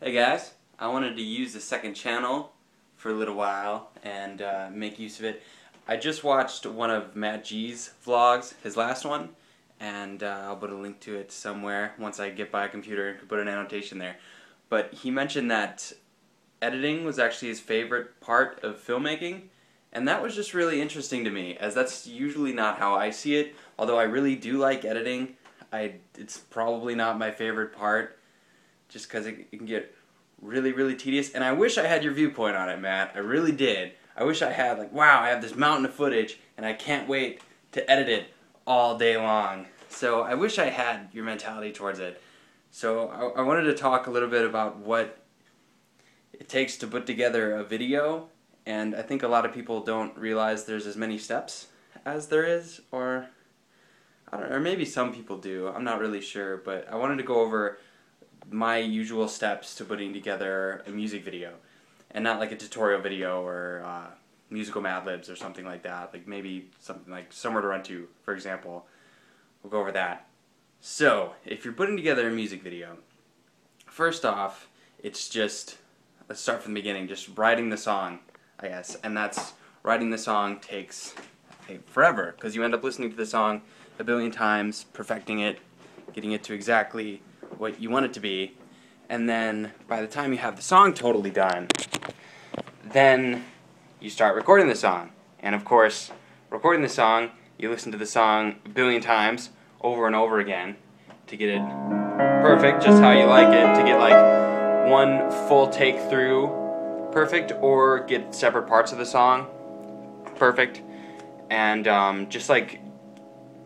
Hey guys, I wanted to use the second channel for a little while and make use of it. I just watched one of Matt G's vlogs, his last one, and I'll put a link to it somewhere once I get by a computer and put an annotation there. But he mentioned that editing was actually his favorite part of filmmaking, and that was just really interesting to me, as that's usually not how I see it. Although I really do like editing, it's probably not my favorite part, just because it can get really tedious. And I wish I had your viewpoint on it, Matt. I really did. I wish I had, like, wow, I have this mountain of footage, and I can't wait to edit it all day long. So I wish I had your mentality towards it. So I wanted to talk a little bit about what it takes to put together a video, and I think a lot of people don't realize there's as many steps as there is, or I don't know, or maybe some people do. I'm not really sure, but I wanted to go over my usual steps to putting together a music video, and not like a tutorial video or musical Mad Libs or something like that. Like maybe something like Somewhere to Run To, for example. We'll go over that. So, if you're putting together a music video, first off, it's just, let's start from the beginning, just writing the song, I guess. And that's, writing the song takes forever, because you end up listening to the song a billion times, perfecting it, getting it to exactly what you want it to be, and then by the time you have the song totally done, then you start recording the song. And of course, recording the song, you listen to the song a billion times over and over again to get it perfect, just how you like it, to get like one full take through perfect, or get separate parts of the song perfect. And just like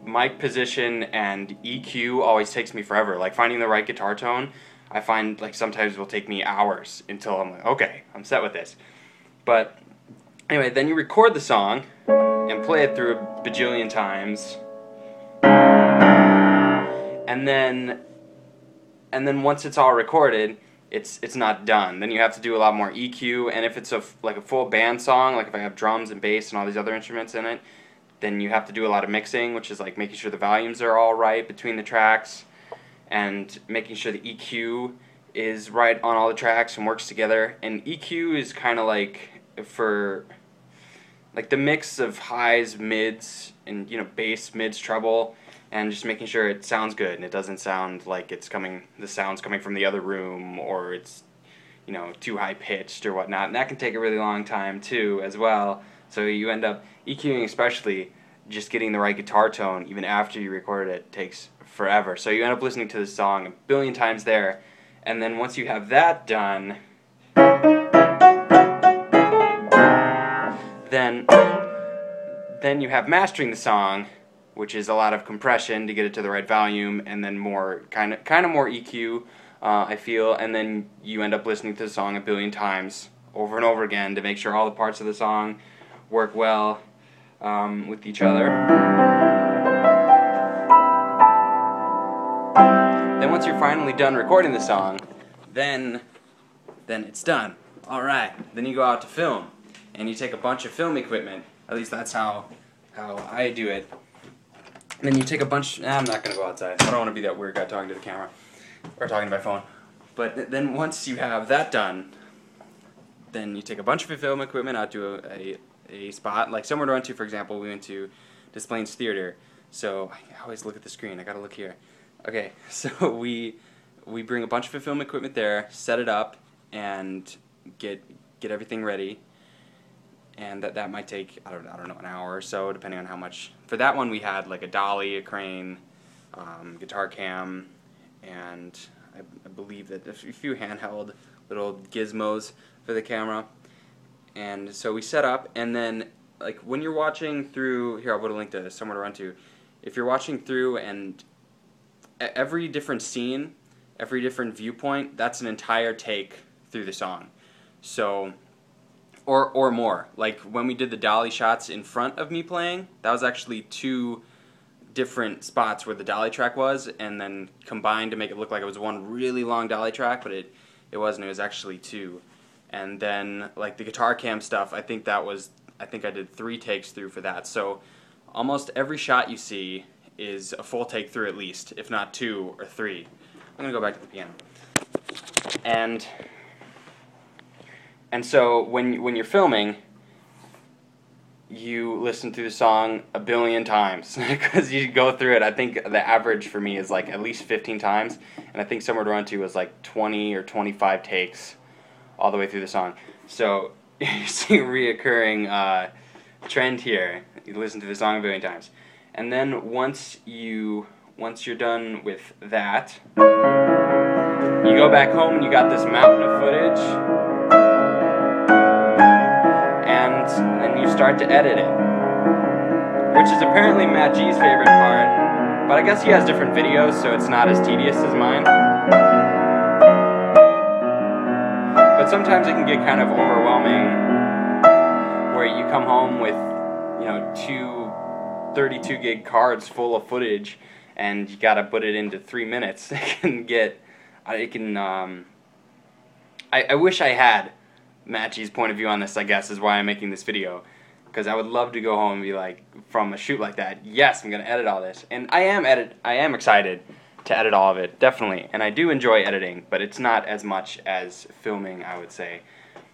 mic position and EQ always takes me forever. Like finding the right guitar tone, I find like sometimes it will take me hours until I'm like, okay, I'm set with this. But anyway, then you record the song and play it through a bajillion times, and then once it's all recorded, it's not done. Then you have to do a lot more EQ, and if it's like a full band song, like if I have drums and bass and all these other instruments in it, then you have to do a lot of mixing, which is like making sure the volumes are all right between the tracks, and making sure the EQ is right on all the tracks and works together. And EQ is kind of like for like the mix of highs, mids, and bass, mids, treble, and just making sure it sounds good and it doesn't sound like the sound's coming from the other room, or it's too high pitched or whatnot. And that can take a really long time too as well. So you end up EQing, especially just getting the right guitar tone even after you recorded it, takes forever. So you end up listening to the song a billion times there, and then once you have that done, then you have mastering the song, which is a lot of compression to get it to the right volume, and then more kind of more EQ, I feel, and then you end up listening to the song a billion times over and over again to make sure all the parts of the song work well with each other. Then once you're finally done recording the song, then it's done. Alright, then you go out to film, and you take a bunch of film equipment. At least that's how I do it. And then you take a bunch, I'm not going to go outside. I don't want to be that weird guy talking to the camera, or talking to my phone. But then once you have that done, then you take a bunch of film equipment out to a spot, like Somewhere to Run To, for example. We went to Des Plaines Theater, so I always look at the screen, I gotta look here. Okay, so we bring a bunch of film equipment there, set it up, and get everything ready, and that might take, I don't know, an hour or so, depending on how much. For that one we had like a dolly, a crane, guitar cam, and I believe that a few handheld little gizmos for the camera. And so we set up, and then like when you're watching through, here I'll put a link to Somewhere to Run To. If you're watching through, and every different scene, every different viewpoint, that's an entire take through the song. So, or more. Like when we did the dolly shots in front of me playing, that was actually two different spots where the dolly track was, and then combined to make it look like it was one really long dolly track, but it wasn't. It was actually two. And then like the guitar cam stuff, I think I did 3 takes through for that. So almost every shot you see is a full take through at least, if not 2 or 3. I'm gonna go back to the piano. And so when you're filming, you listen to the song a billion times because you go through it. I think the average for me is like at least 15 times, and I think somewhere to run to was like 20 or 25 takes all the way through the song. So you see a reoccurring trend here. You listen to the song a billion times, and then once you're done with that, you go back home and you got this mountain of footage, and then you start to edit it, which is apparently Matt G's favorite part, but I guess he has different videos, so it's not as tedious as mine. But sometimes it can get kind of overwhelming, where you come home with, two 32 gig cards full of footage, and you gotta put it into 3 minutes. I wish I had Matt G's point of view on this, I guess, is why I'm making this video. Because I would love to go home and be like, from a shoot like that, yes, I'm going to edit all this. And I am excited to edit all of it, definitely. And I do enjoy editing, but it's not as much as filming, I would say.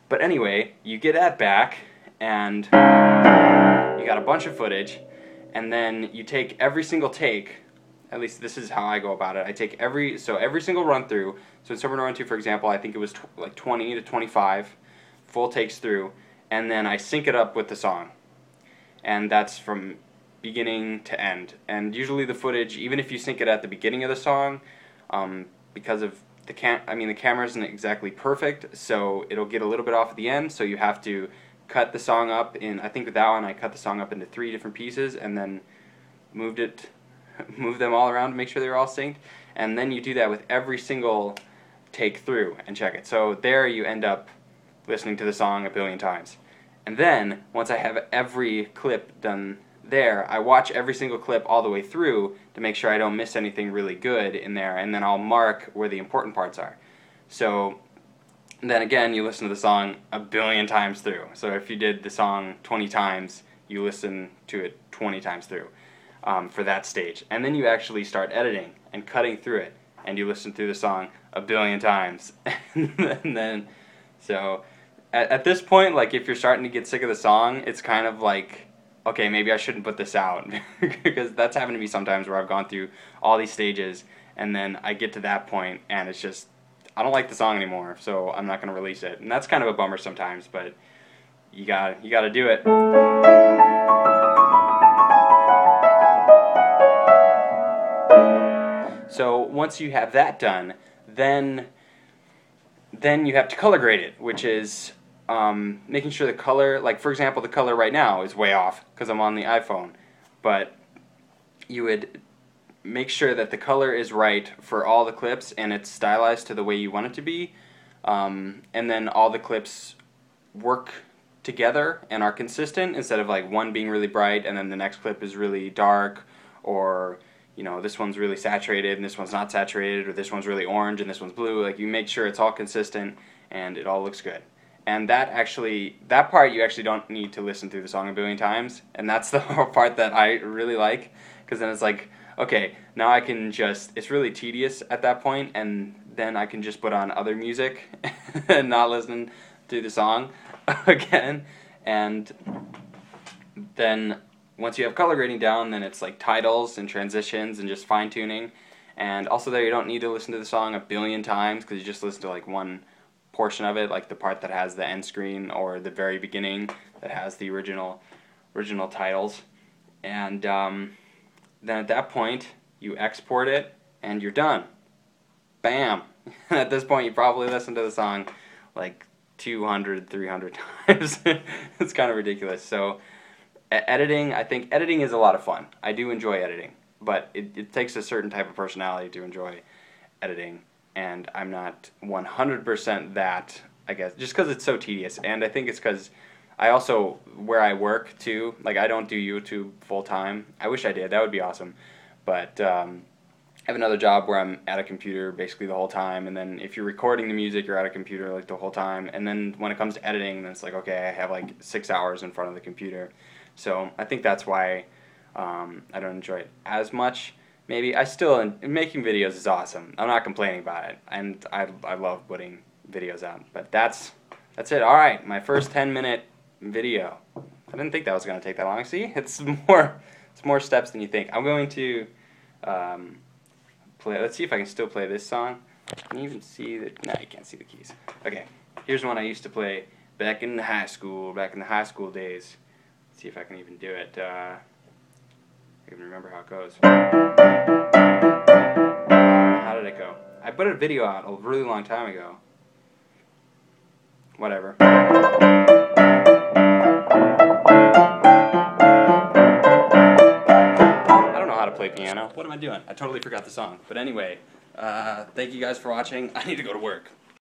But anyway, you get that back, and you got a bunch of footage, and then you take every single take. At least this is how I go about it. I take every single run through. So in Summer to Run To, for example, I think it was like 20 to 25 full takes through, and then I sync it up with the song. And that's from beginning to end. And usually the footage, even if you sync it at the beginning of the song, because of the camera isn't exactly perfect, so it'll get a little bit off at the end, so you have to cut the song up in, I think with that one I cut the song up into 3 different pieces and then move them all around to make sure they're all synced, and then you do that with every single take through and check it. So there you end up listening to the song a billion times. And then, once I have every clip done there, I watch every single clip all the way through to make sure I don't miss anything really good in there, and then I'll mark where the important parts are. So then again, you listen to the song a billion times through. So if you did the song 20 times, you listen to it 20 times through for that stage. And then you actually start editing and cutting through it, and you listen through the song a billion times. And then, so at this point, like, if you're starting to get sick of the song, it's kind of like, okay, maybe I shouldn't put this out. Because that's happened to me sometimes where I've gone through all these stages, and then I get to that point, and it's just, I don't like the song anymore, so I'm not going to release it. And that's kind of a bummer sometimes, but you gotta do it. So once you have that done, then you have to color grade it, which is making sure the color, like for example, the color right now is way off because I'm on the iPhone, but you would make sure that the color is right for all the clips and it's stylized to the way you want it to be, and then all the clips work together and are consistent instead of like one being really bright and then the next clip is really dark, or this one's really saturated and this one's not saturated, or this one's really orange and this one's blue. Like, you make sure it's all consistent and it all looks good. And that part you actually don't need to listen through the song a billion times, and that's the part that I really like, because then it's like, okay, now I can just, it's really tedious at that point, and then I can just put on other music and not listen to the song again. And then once you have color grading down, then it's like titles and transitions and just fine-tuning. And also there, you don't need to listen to the song a billion times, because you just listen to like one portion of it, like the part that has the end screen or the very beginning that has the original titles. And then at that point, you export it and you're done. Bam! At this point, you probably listened to the song like 200, 300 times. It's kind of ridiculous. So editing, I think editing is a lot of fun. I do enjoy editing, but it takes a certain type of personality to enjoy editing, and I'm not 100% that, I guess, just because it's so tedious. And I think it's because I also, where I work too, like, I don't do YouTube full time. I wish I did, that would be awesome. But I have another job where I'm at a computer basically the whole time, and then if you're recording the music, you're at a computer like the whole time. And then when it comes to editing, then it's like, okay, I have like 6 hours in front of the computer. So I think that's why I don't enjoy it as much. maybe. Making videos is awesome. I'm not complaining about it, and I love putting videos out. But that's it. All right, my first 10-minute video. I didn't think that was going to take that long. See, it's more steps than you think. I'm going to play. Let's see if I can still play this song. Can you even see the? No, you can't see the keys. Okay, here's one I used to play back in high school days. Let's see if I can even do it. I can remember how it goes. How did it go? I put a video out a really long time ago. Whatever. I don't know how to play piano. What am I doing? I totally forgot the song. But anyway, thank you guys for watching. I need to go to work.